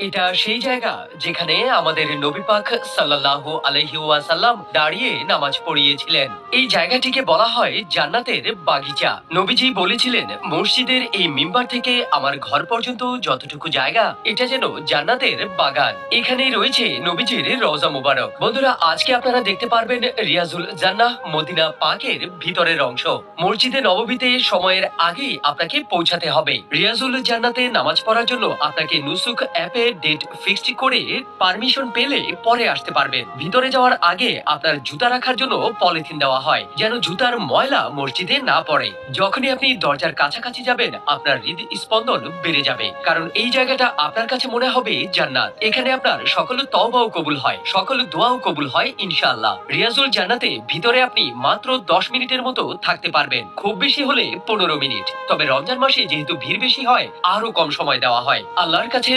এটা সেই জায়গা যেখানে আমাদের নবী পাক সাল্লাল্লাহু আলাইহি ওয়াসাল্লাম দাঁড়িয়ে নামাজ পড়িয়েছিলেন। এই জায়গাটিকে বলা হয় জান্নাতের বাগিচা। নবীজি বলেছিলেন, মসজিদের এই মিম্বার থেকে আমার ঘর পর্যন্ত যতটুকু জায়গা, এটা যেন জান্নাতের বাগান। এখানেই রয়েছে নবীজির রওজা মুবারক। বন্ধুরা, আজকে আপনারা দেখতে পারবেন রিয়াজুল জান্নাহ মদিনা পাকের ভিতরের অংশ। মসজিদে নববীতে সময়ের আগেই আপনাকে পৌঁছাতে হবে। রিয়াজুল জান্নাতে নামাজ পড়ার জন্য আপনাকে নুসুক অ্যাপে ডেট ফিক্সড করে পারমিশন পেলে পরে আসতে পারবেন। ভিতরে যাওয়ার আগে আপনার জুতা রাখার জন্য পলিথিন দেওয়া হয়, যেন জুতার ময়লা মসজিদে না পড়ে। যখনই আপনি দরজার কাছাকাছি যাবেন, আপনার হৃদস্পন্দন বেড়ে যাবে, কারণ এই জায়গাটা আপনার কাছে মনে হবে জান্নাত। এখানে আপনার সকল তওবাও কবুল হয়, সকল দোয়াও কবুল হয় ইনশাআল্লাহ। রিয়াজুল জান্নাতে ভিতরে আপনি মাত্র 10 মিনিটের মতো থাকতে পারবেন, খুব বেশি হলে 15 মিনিট। তবে রমজান মাসে যেহেতু ভিড় বেশি হয়, আরো কম সময় দেওয়া হয়। আল্লাহর কাছে